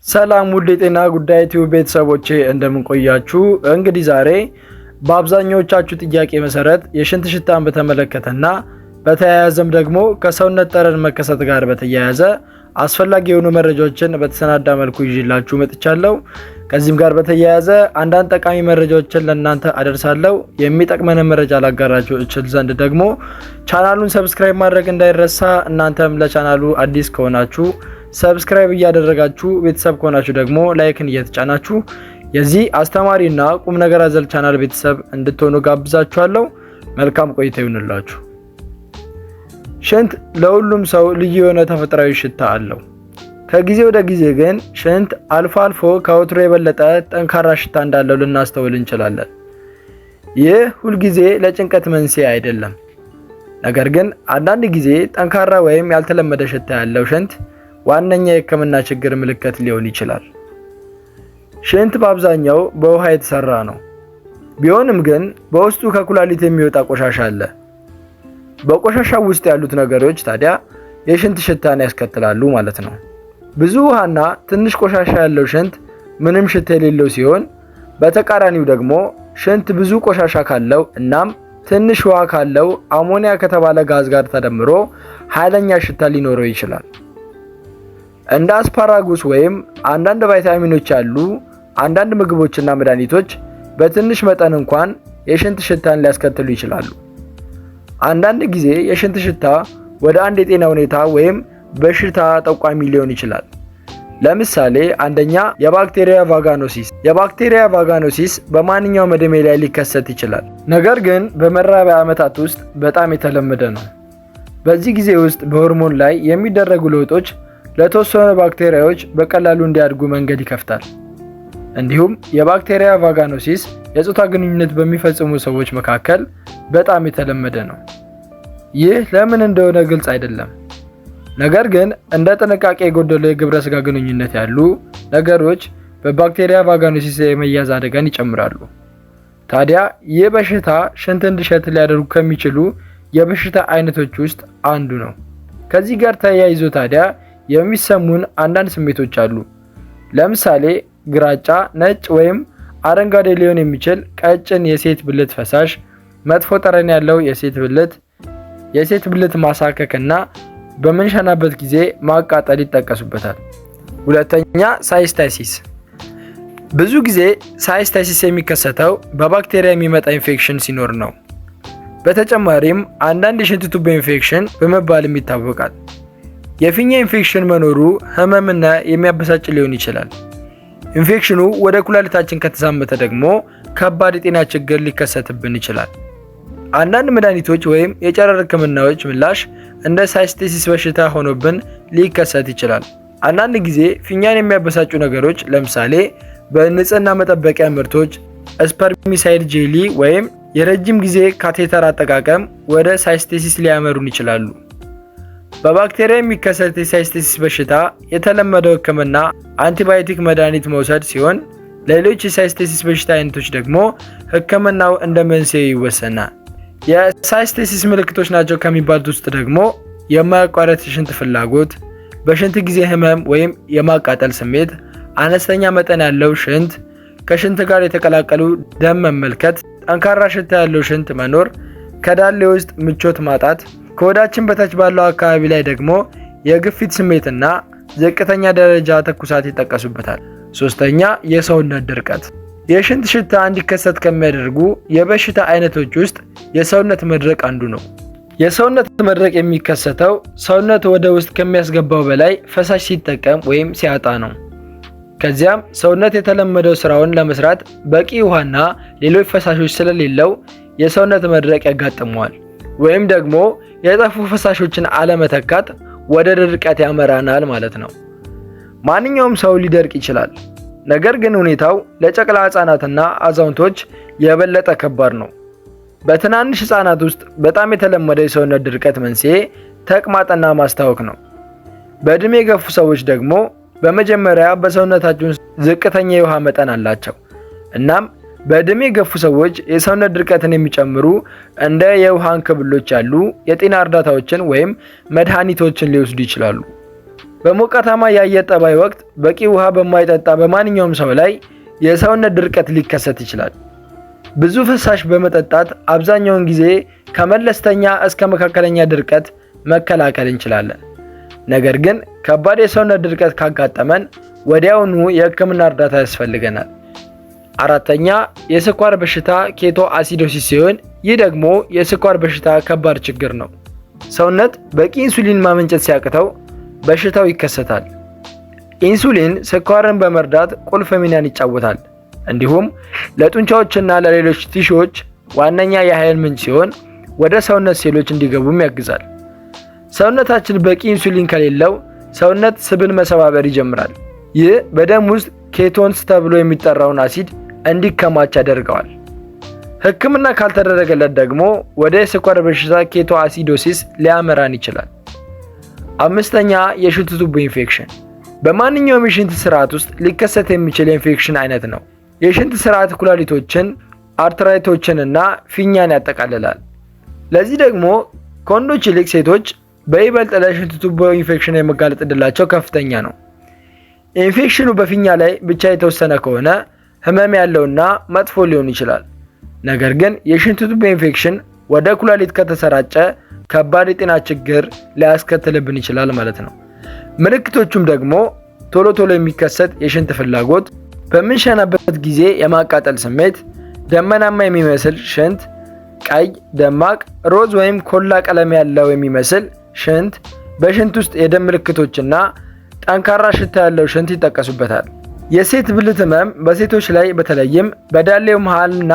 ሰላም ውድ የጤና ጉዳይ ቲዩብ ቤተሰቦቼ እንደምን ቆያችሁ? እንግዲህ ዛሬ በአብዛኛዎቻችሁ ጥያቄ መሰረት የሽንት ሽታን በተመለከተና በተያያዘም ደግሞ ከሰውነት ጠረን መከሰት ጋር በተያያዘ አስፈላጊ የሆኑ መረጃዎችን በተሰናዳ መልኩ ይዤላችሁ መጥቻለሁ። ከዚህም ጋር በተያያዘ አንዳንድ ጠቃሚ መረጃዎችን ለእናንተ አደርሳለሁ። የሚጠቅመን መረጃ ላጋራችሁ እችል ዘንድ ደግሞ ቻናሉን ሰብስክራይብ ማድረግ እንዳይረሳ። እናንተም ለቻናሉ አዲስ ከሆናችሁ ሰብስክራይብ እያደረጋችሁ ቤተሰብ ከሆናችሁ ደግሞ ላይክን እየተጫናችሁ የዚህ አስተማሪና ቁም ነገር አዘል ቻናል ቤተሰብ እንድትሆኑ ጋብዛችኋለሁ። መልካም ቆይታ ይሁንላችሁ። ሽንት ለሁሉም ሰው ልዩ የሆነ ተፈጥሯዊ ሽታ አለው። ከጊዜ ወደ ጊዜ ግን ሽንት አልፎ አልፎ ከወትሮ የበለጠ ጠንካራ ሽታ እንዳለው ልናስተውል እንችላለን። ይህ ሁልጊዜ ለጭንቀት መንስኤ አይደለም። ነገር ግን አንዳንድ ጊዜ ጠንካራ ወይም ያልተለመደ ሽታ ያለው ሽንት ዋነኛ የሕክምና ችግር ምልክት ሊሆን ይችላል። ሽንት በአብዛኛው በውሃ የተሰራ ነው። ቢሆንም ግን በውስጡ ከኩላሊት የሚወጣ ቆሻሻ አለ። በቆሻሻው ውስጥ ያሉት ነገሮች ታዲያ የሽንት ሽታን ያስከትላሉ ማለት ነው። ብዙ ውሃና ትንሽ ቆሻሻ ያለው ሽንት ምንም ሽታ የሌለው ሲሆን፣ በተቃራኒው ደግሞ ሽንት ብዙ ቆሻሻ ካለው እናም ትንሽ ውሃ ካለው አሞኒያ ከተባለ ጋዝ ጋር ተደምሮ ኃይለኛ ሽታ ሊኖረው ይችላል። እንደ አስፓራጉስ ወይም አንዳንድ ቫይታሚኖች ያሉ አንዳንድ ምግቦችና መድኃኒቶች በትንሽ መጠን እንኳን የሽንት ሽታን ሊያስከትሉ ይችላሉ። አንዳንድ ጊዜ የሽንት ሽታ ወደ አንድ የጤና ሁኔታ ወይም በሽታ ጠቋሚ ሊሆን ይችላል። ለምሳሌ አንደኛ የባክቴሪያ ቫጋኖሲስ። የባክቴሪያ ቫጋኖሲስ በማንኛውም ዕድሜ ላይ ሊከሰት ይችላል። ነገር ግን በመራቢያ ዓመታት ውስጥ በጣም የተለመደ ነው። በዚህ ጊዜ ውስጥ በሆርሞን ላይ የሚደረጉ ለውጦች ለተወሰኑ ባክቴሪያዎች በቀላሉ እንዲያድጉ መንገድ ይከፍታል። እንዲሁም የባክቴሪያ ቫጋኖሲስ የጾታ ግንኙነት በሚፈጽሙ ሰዎች መካከል በጣም የተለመደ ነው። ይህ ለምን እንደሆነ ግልጽ አይደለም። ነገር ግን እንደ ጥንቃቄ የጎደለው የግብረ ስጋ ግንኙነት ያሉ ነገሮች በባክቴሪያ ቫጋኖሲስ የመያዝ አደጋን ይጨምራሉ። ታዲያ ይህ በሽታ ሽንት እንዲሸት ሊያደርጉ ከሚችሉ የበሽታ አይነቶች ውስጥ አንዱ ነው። ከዚህ ጋር ተያይዞ ታዲያ የሚሰሙን አንዳንድ ስሜቶች አሉ። ለምሳሌ ግራጫ፣ ነጭ ወይም አረንጓዴ ሊሆን የሚችል ቀጭን የሴት ብልት ፈሳሽ፣ መጥፎ ጠረን ያለው የሴት ብልት ማሳከክና በምንሸናበት ጊዜ ማቃጠል ይጠቀሱበታል። ሁለተኛ ሳይስታይሲስ። ብዙ ጊዜ ሳይስታይሲስ የሚከሰተው በባክቴሪያ የሚመጣ ኢንፌክሽን ሲኖር ነው። በተጨማሪም አንዳንድ የሽንት ቱቦ ኢንፌክሽን በመባልም ይታወቃል። የፊኛ ኢንፌክሽን መኖሩ ህመምና የሚያበሳጭ ሊሆን ይችላል። ኢንፌክሽኑ ወደ ኩላሊታችን ከተዛመተ ደግሞ ከባድ የጤና ችግር ሊከሰትብን ይችላል። አንዳንድ መድኃኒቶች ወይም የጨረር ህክምናዎች ምላሽ እንደ ሳይስቴሲስ በሽታ ሆኖብን ሊከሰት ይችላል። አንዳንድ ጊዜ ፊኛን የሚያበሳጩ ነገሮች ለምሳሌ በንጽህና መጠበቂያ ምርቶች፣ ስፐርሚሳይድ ጄሊ ወይም የረጅም ጊዜ ካቴተር አጠቃቀም ወደ ሳይስቴሲስ ሊያመሩን ይችላሉ። በባክቴሪያ የሚከሰት የሳይስቴሲስ በሽታ የተለመደው ህክምና አንቲባዮቲክ መድኃኒት መውሰድ ሲሆን፣ ሌሎች የሳይስቴሲስ በሽታ አይነቶች ደግሞ ህክምናው እንደ መንስኤ ይወሰናል። የሳይስቴሲስ ምልክቶች ናቸው ከሚባሉት ውስጥ ደግሞ የማያቋርጥ የሽንት ፍላጎት፣ በሽንት ጊዜ ህመም ወይም የማቃጠል ስሜት፣ አነስተኛ መጠን ያለው ሽንት፣ ከሽንት ጋር የተቀላቀሉ ደም መመልከት፣ ጠንካራ ሽታ ያለው ሽንት መኖር፣ ከዳሌ ውስጥ ምቾት ማጣት፣ ከወዳችን በታች ባለው አካባቢ ላይ ደግሞ የግፊት ስሜትና ዝቅተኛ ደረጃ ትኩሳት ይጠቀሱበታል። ሶስተኛ የሰውነት ድርቀት። የሽንት ሽታ እንዲከሰት ከሚያደርጉ የበሽታ አይነቶች ውስጥ የሰውነት መድረቅ አንዱ ነው። የሰውነት መድረቅ የሚከሰተው ሰውነት ወደ ውስጥ ከሚያስገባው በላይ ፈሳሽ ሲጠቀም ወይም ሲያጣ ነው። ከዚያም ሰውነት የተለመደው ስራውን ለመስራት በቂ ውሃና ሌሎች ፈሳሾች ስለሌለው የሰውነት መድረቅ ያጋጥመዋል። ወይም ደግሞ የጠፉ ፈሳሾችን አለመተካት ወደ ድርቀት ያመራናል ማለት ነው። ማንኛውም ሰው ሊደርቅ ይችላል። ነገር ግን ሁኔታው ለጨቅላ ህጻናትና አዛውንቶች የበለጠ ከባድ ነው። በትናንሽ ህጻናት ውስጥ በጣም የተለመደ የሰውነት ድርቀት መንስኤ ተቅማጥና ማስታወክ ነው። በእድሜ የገፉ ሰዎች ደግሞ በመጀመሪያ በሰውነታቸው ዝቅተኛ የውሃ መጠን አላቸው። እናም በእድሜ የገፉ ሰዎች የሰውነት ድርቀትን የሚጨምሩ እንደ የውሃ እንክብሎች ያሉ የጤና እርዳታዎችን ወይም መድኃኒቶችን ሊወስዱ ይችላሉ። በሞቃታማ የአየር ጠባይ ወቅት በቂ ውሃ በማይጠጣ በማንኛውም ሰው ላይ የሰውነት ድርቀት ሊከሰት ይችላል። ብዙ ፍሳሽ በመጠጣት አብዛኛውን ጊዜ ከመለስተኛ እስከ መካከለኛ ድርቀት መከላከል እንችላለን። ነገር ግን ከባድ የሰውነት ድርቀት ካጋጠመን ወዲያውኑ የሕክምና እርዳታ ያስፈልገናል። አራተኛ የስኳር በሽታ ኬቶ አሲዶሲስ ሲሆን ይህ ደግሞ የስኳር በሽታ ከባድ ችግር ነው። ሰውነት በቂ ኢንሱሊን ማመንጨት ሲያቅተው በሽታው ይከሰታል። ኢንሱሊን ስኳርን በመርዳት ቁልፍ ሚናን ይጫወታል። እንዲሁም ለጡንቻዎችና ለሌሎች ቲሹዎች ዋነኛ የኃይል ምንጭ ሲሆን ወደ ሰውነት ሴሎች እንዲገቡም ያግዛል። ሰውነታችን በቂ ኢንሱሊን ከሌለው ሰውነት ስብን መሰባበር ይጀምራል። ይህ በደም ውስጥ ኬቶንስ ተብሎ የሚጠራውን አሲድ እንዲከማች ያደርገዋል። ሕክምና ካልተደረገለት ደግሞ ወደ የስኳር በሽታ ኬቶ አሲዶሲስ ሊያመራን ይችላል። አምስተኛ የሽንት ቱቦ ኢንፌክሽን በማንኛውም የሽንት ስርዓት ውስጥ ሊከሰት የሚችል የኢንፌክሽን አይነት ነው። የሽንት ስርዓት ኩላሊቶችን፣ አርተራይቶችን እና ፊኛን ያጠቃልላል። ለዚህ ደግሞ ከወንዶች ይልቅ ሴቶች በይበልጥ ለሽንት ቱቦ ኢንፌክሽን የመጋለጥ ዕድላቸው ከፍተኛ ነው። ኢንፌክሽኑ በፊኛ ላይ ብቻ የተወሰነ ከሆነ ህመም ያለውና መጥፎ ሊሆን ይችላል። ነገር ግን የሽንት ቱቦ ኢንፌክሽን ወደ ኩላሊት ከተሰራጨ ከባድ የጤና ችግር ሊያስከትልብን ይችላል ማለት ነው። ምልክቶቹም ደግሞ ቶሎ ቶሎ የሚከሰት የሽንት ፍላጎት፣ በምንሸናበት ጊዜ የማቃጠል ስሜት፣ ደመናማ የሚመስል ሽንት፣ ቀይ፣ ደማቅ ሮዝ ወይም ኮላ ቀለም ያለው የሚመስል ሽንት፣ በሽንት ውስጥ የደም ምልክቶችና ጠንካራ ሽታ ያለው ሽንት ይጠቀሱበታል። የሴት ብልት ህመም በሴቶች ላይ በተለይም በዳሌው መሃልና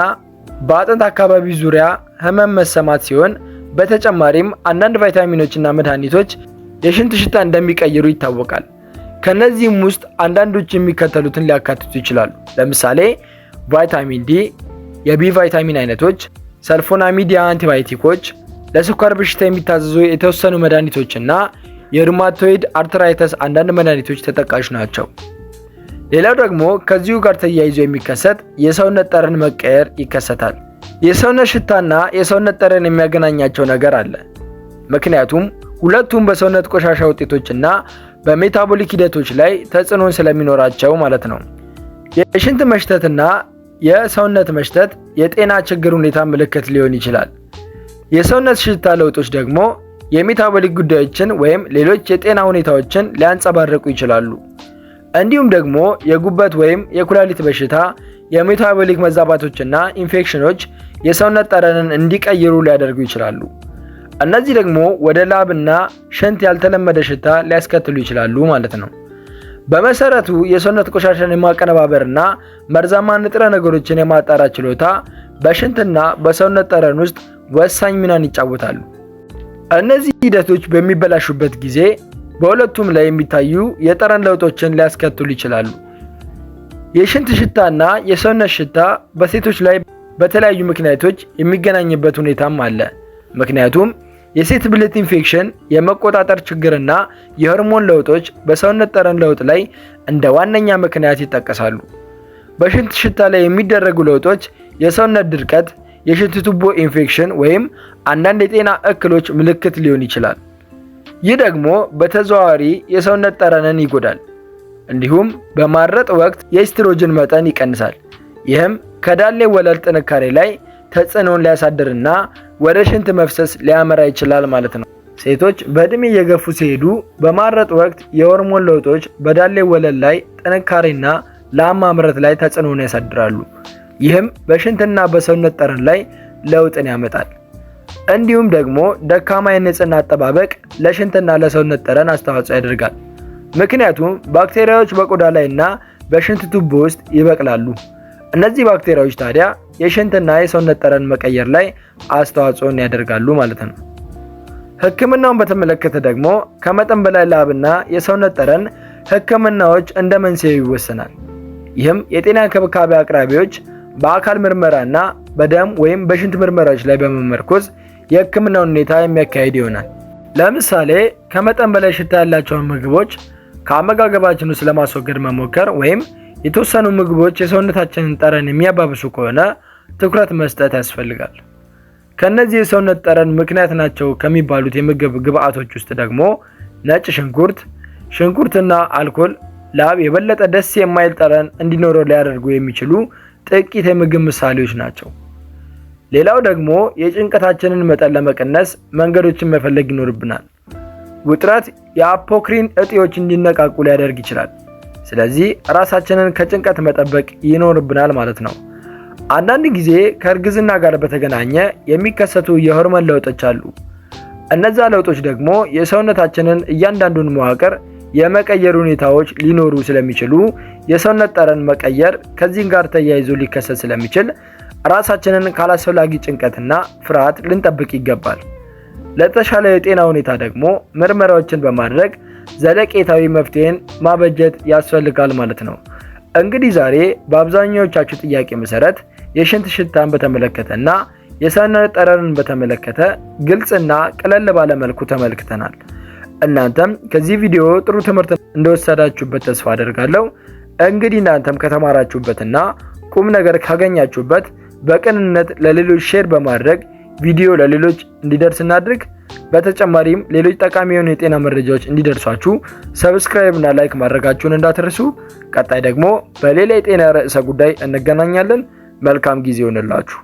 በአጥንት አካባቢ ዙሪያ ህመም መሰማት ሲሆን በተጨማሪም አንዳንድ ቫይታሚኖችና መድኃኒቶች የሽንት ሽታ እንደሚቀይሩ ይታወቃል። ከነዚህም ውስጥ አንዳንዶች የሚከተሉትን ሊያካትቱ ይችላሉ። ለምሳሌ ቫይታሚን ዲ፣ የቢ ቫይታሚን አይነቶች፣ ሰልፎናሚድ አንቲባዮቲኮች፣ ለስኳር በሽታ የሚታዘዙ የተወሰኑ መድኃኒቶችና የሩማቶይድ አርትራይተስ አንዳንድ መድኃኒቶች ተጠቃሽ ናቸው። ሌላው ደግሞ ከዚሁ ጋር ተያይዞ የሚከሰት የሰውነት ጠረን መቀየር ይከሰታል። የሰውነት ሽታና የሰውነት ጠረን የሚያገናኛቸው ነገር አለ። ምክንያቱም ሁለቱም በሰውነት ቆሻሻ ውጤቶችና በሜታቦሊክ ሂደቶች ላይ ተጽዕኖን ስለሚኖራቸው ማለት ነው። የሽንት መሽተትና የሰውነት መሽተት የጤና ችግር ሁኔታ ምልክት ሊሆን ይችላል። የሰውነት ሽታ ለውጦች ደግሞ የሜታቦሊክ ጉዳዮችን ወይም ሌሎች የጤና ሁኔታዎችን ሊያንጸባርቁ ይችላሉ። እንዲሁም ደግሞ የጉበት ወይም የኩላሊት በሽታ፣ የሜታቦሊክ መዛባቶችና ኢንፌክሽኖች የሰውነት ጠረንን እንዲቀይሩ ሊያደርጉ ይችላሉ። እነዚህ ደግሞ ወደ ላብና ሽንት ያልተለመደ ሽታ ሊያስከትሉ ይችላሉ ማለት ነው። በመሰረቱ የሰውነት ቆሻሻን የማቀነባበርና መርዛማ ንጥረ ነገሮችን የማጣራት ችሎታ በሽንትና በሰውነት ጠረን ውስጥ ወሳኝ ሚናን ይጫወታሉ። እነዚህ ሂደቶች በሚበላሹበት ጊዜ በሁለቱም ላይ የሚታዩ የጠረን ለውጦችን ሊያስከትሉ ይችላሉ። የሽንት ሽታና የሰውነት ሽታ በሴቶች ላይ በተለያዩ ምክንያቶች የሚገናኝበት ሁኔታም አለ። ምክንያቱም የሴት ብልት ኢንፌክሽን፣ የመቆጣጠር ችግርና የሆርሞን ለውጦች በሰውነት ጠረን ለውጥ ላይ እንደ ዋነኛ ምክንያት ይጠቀሳሉ። በሽንት ሽታ ላይ የሚደረጉ ለውጦች የሰውነት ድርቀት፣ የሽንት ቱቦ ኢንፌክሽን ወይም አንዳንድ የጤና እክሎች ምልክት ሊሆን ይችላል። ይህ ደግሞ በተዘዋዋሪ የሰውነት ጠረንን ይጎዳል። እንዲሁም በማረጥ ወቅት የኤስትሮጅን መጠን ይቀንሳል። ይህም ከዳሌ ወለል ጥንካሬ ላይ ተጽዕኖን ሊያሳድርና ወደ ሽንት መፍሰስ ሊያመራ ይችላል ማለት ነው። ሴቶች በእድሜ እየገፉ ሲሄዱ በማረጥ ወቅት የሆርሞን ለውጦች በዳሌ ወለል ላይ ጥንካሬና ላም ማምረት ላይ ተጽዕኖን ያሳድራሉ። ይህም በሽንትና በሰውነት ጠረን ላይ ለውጥን ያመጣል። እንዲሁም ደግሞ ደካማ የንጽህና አጠባበቅ ለሽንትና ለሰውነት ጠረን አስተዋጽኦ ያደርጋል። ምክንያቱም ባክቴሪያዎች በቆዳ ላይና በሽንት ቱቦ ውስጥ ይበቅላሉ። እነዚህ ባክቴሪያዎች ታዲያ የሽንትና የሰውነት ጠረን መቀየር ላይ አስተዋጽኦን ያደርጋሉ ማለት ነው። ሕክምናውን በተመለከተ ደግሞ ከመጠን በላይ ላብና የሰውነት ጠረን ሕክምናዎች እንደ መንስኤው ይወሰናል። ይህም የጤና እንክብካቤ አቅራቢዎች በአካል ምርመራና በደም ወይም በሽንት ምርመራዎች ላይ በመመርኮዝ የሕክምናውን ሁኔታ የሚያካሂድ ይሆናል። ለምሳሌ ከመጠን በላይ ሽታ ያላቸውን ምግቦች ከአመጋገባችን ውስጥ ለማስወገድ መሞከር ወይም የተወሰኑ ምግቦች የሰውነታችንን ጠረን የሚያባብሱ ከሆነ ትኩረት መስጠት ያስፈልጋል። ከነዚህ የሰውነት ጠረን ምክንያት ናቸው ከሚባሉት የምግብ ግብአቶች ውስጥ ደግሞ ነጭ ሽንኩርት፣ ሽንኩርትና አልኮል ላብ የበለጠ ደስ የማይል ጠረን እንዲኖረው ሊያደርጉ የሚችሉ ጥቂት የምግብ ምሳሌዎች ናቸው። ሌላው ደግሞ የጭንቀታችንን መጠን ለመቀነስ መንገዶችን መፈለግ ይኖርብናል። ውጥረት የአፖክሪን እጢዎች እንዲነቃቁ ሊያደርግ ይችላል። ስለዚህ ራሳችንን ከጭንቀት መጠበቅ ይኖርብናል ማለት ነው። አንዳንድ ጊዜ ከእርግዝና ጋር በተገናኘ የሚከሰቱ የሆርሞን ለውጦች አሉ። እነዛ ለውጦች ደግሞ የሰውነታችንን እያንዳንዱን መዋቅር የመቀየር ሁኔታዎች ሊኖሩ ስለሚችሉ የሰውነት ጠረን መቀየር ከዚህ ጋር ተያይዞ ሊከሰት ስለሚችል ራሳችንን ካላስፈላጊ ጭንቀትና ፍርሃት ልንጠብቅ ይገባል። ለተሻለ የጤና ሁኔታ ደግሞ ምርመራዎችን በማድረግ ዘለቄታዊ መፍትሄን ማበጀት ያስፈልጋል ማለት ነው። እንግዲህ ዛሬ በአብዛኛዎቻችሁ ጥያቄ መሰረት የሽንት ሽታን በተመለከተና የሰውነት ጠረንን በተመለከተ ግልጽና ቀለል ባለ መልኩ ተመልክተናል። እናንተም ከዚህ ቪዲዮ ጥሩ ትምህርት እንደወሰዳችሁበት ተስፋ አደርጋለሁ። እንግዲህ እናንተም ከተማራችሁበትና ቁም ነገር ካገኛችሁበት በቅንነት ለሌሎች ሼር በማድረግ ቪዲዮ ለሌሎች እንዲደርስ እናድርግ። በተጨማሪም ሌሎች ጠቃሚ የሆኑ የጤና መረጃዎች እንዲደርሷችሁ ሰብስክራይብ እና ላይክ ማድረጋችሁን እንዳትረሱ። ቀጣይ ደግሞ በሌላ የጤና ርዕሰ ጉዳይ እንገናኛለን። መልካም ጊዜ ይሁንላችሁ።